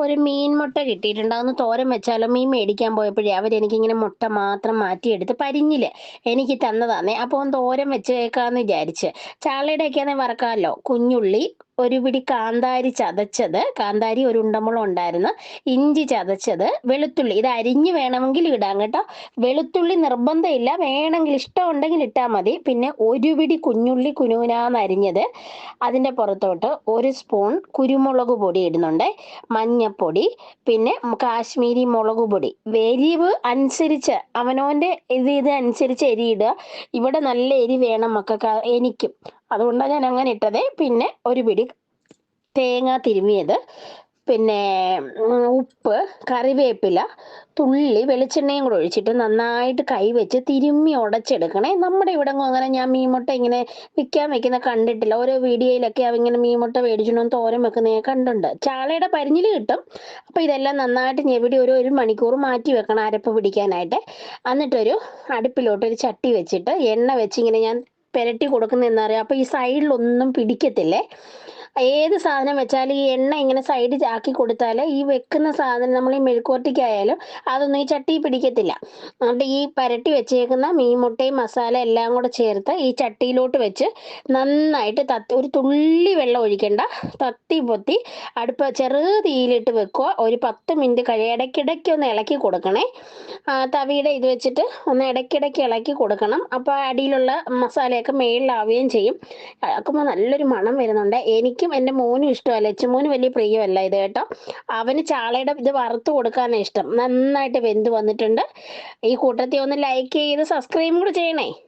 ഒരു മീൻ മുട്ട കിട്ടിയിട്ടുണ്ട്. അതൊന്ന് തോരൻ വെച്ചാലോ? മീൻ മേടിക്കാൻ പോയപ്പോഴേ അവരെനിക്കിങ്ങനെ മുട്ട മാത്രം മാറ്റിയെടുത്ത് പരിഞ്ഞില് എനിക്ക് തന്നതാന്നേ. അപ്പൊ ഒന്ന് തോരൻ വെച്ചേക്കാന്ന് വിചാരിച്ച്. ചാളയുടെയൊക്കെയാണെ വറക്കാമല്ലോ. കുഞ്ഞുള്ളി, ഒരു പിടി കാന്താരി ചതച്ചത്, കാന്താരി ഒരു ഉണ്ടമുളം ഉണ്ടായിരുന്നു, ഇഞ്ചി ചതച്ചത്, വെളുത്തുള്ളി ഇത് അരിഞ്ഞ് വേണമെങ്കിൽ ഇടാം കേട്ടോ. വെളുത്തുള്ളി നിർബന്ധമില്ല, വേണമെങ്കിൽ ഇഷ്ടമുണ്ടെങ്കിൽ ഇട്ടാൽ മതി. പിന്നെ ഒരു പിടി കുഞ്ഞുള്ളി കുനുകുനാന്ന് അരിഞ്ഞത്, അതിൻ്റെ പുറത്തോട്ട് ഒരു സ്പൂൺ കുരുമുളക് പൊടി ഇടുന്നുണ്ട്, മഞ്ഞപ്പൊടി, പിന്നെ കാശ്മീരി മുളക് പൊടി. എരിവ് അനുസരിച്ച് അവനവൻ്റെ ഇത് അനുസരിച്ച് എരി ഇടുക. ഇവിടെ നല്ല എരി വേണം മക്കൾക്ക്, എനിക്കും. അതുകൊണ്ടാണ് ഞാൻ അങ്ങനെ ഇട്ടത്. പിന്നെ ഒരു പിടി തേങ്ങ തിരുമിയത്, പിന്നെ ഉപ്പ്, കറിവേപ്പില, തുള്ളി വെളിച്ചെണ്ണയും കൂടെ ഒഴിച്ചിട്ട് നന്നായിട്ട് കൈവച്ച് തിരുമ്മി ഉടച്ചെടുക്കണേ. നമ്മുടെ ഇവിടെങ്ങും അങ്ങനെ ഞാൻ മീൻമുട്ട ഇങ്ങനെ വിൽക്കാൻ വെക്കുന്ന കണ്ടിട്ടില്ല. ഓരോ വീഡിയോയിലൊക്കെ അവങ്ങനെ മീൻമുട്ട മേടിച്ചിട്ട് തോരൻ വെക്കുന്ന ഞാൻ കണ്ടുണ്ട്. ചാളയുടെ പരിഞ്ഞിൽ കിട്ടും. അപ്പോൾ ഇതെല്ലാം നന്നായിട്ട് ഞെവിടി ഒരു മണിക്കൂർ മാറ്റി വെക്കണം അരപ്പ് പിടിക്കാനായിട്ട്. എന്നിട്ടൊരു അടുപ്പിലോട്ട് ഒരു ചട്ടി വെച്ചിട്ട് എണ്ണ വെച്ച് ഇങ്ങനെ ഞാൻ പുരട്ടി കൊടുക്കുന്ന എന്നറിയാം. അപ്പോൾ ഈ സൈഡിലൊന്നും പിടിക്കത്തില്ലേ. ഏത് സാധനം വെച്ചാലും ഈ എണ്ണ ഇങ്ങനെ സൈഡ് ആക്കി കൊടുത്താൽ ഈ വെക്കുന്ന സാധനം നമ്മൾ ഈ മെഴുക്കുവരട്ടിക്കായാലും അതൊന്നും ഈ ചട്ടി പിടിക്കത്തില്ല. എന്നിട്ട് ഈ പരട്ടി വെച്ചേക്കുന്ന മീൻ മുട്ടയും മസാല എല്ലാം കൂടെ ചേർത്ത് ഈ ചട്ടിയിലോട്ട് വെച്ച് നന്നായിട്ട് ഒരു തുള്ളി വെള്ളം ഒഴിക്കണ്ട, തത്തി പൊത്തി അടുപ്പ് ചെറു തീയിലിട്ട് വെക്കുക. ഒരു 10 മിനിറ്റ് ഇടയ്ക്കിടയ്ക്ക് ഒന്ന് ഇളക്കി കൊടുക്കണേ. തവിയുടെ ഇത് വെച്ചിട്ട് ഒന്ന് ഇടയ്ക്കിടയ്ക്ക് ഇളക്കി കൊടുക്കണം. അപ്പോൾ അടിയിലുള്ള മസാലയൊക്കെ മേളിലാവുകയും ചെയ്യും. ഇളക്കുമ്പോൾ നല്ലൊരു മണം വരുന്നുണ്ട്. എനിക്കും എൻ്റെ മോനും ഇഷ്ടമല്ല, ലച്ചുമോന് വലിയ പ്രിയമല്ല ഇത് കേട്ടോ. അവന് ചാളയുടെ ഇത് വറുത്ത് കൊടുക്കാനാണ് ഇഷ്ടം. നന്നായിട്ട് വെന്ത് വന്നിട്ടുണ്ട്. ഈ കൂട്ടത്തിൽ ഒന്ന് ലൈക്ക് ചെയ്ത് സബ്സ്ക്രൈബും കൂടെ ചെയ്യണേ.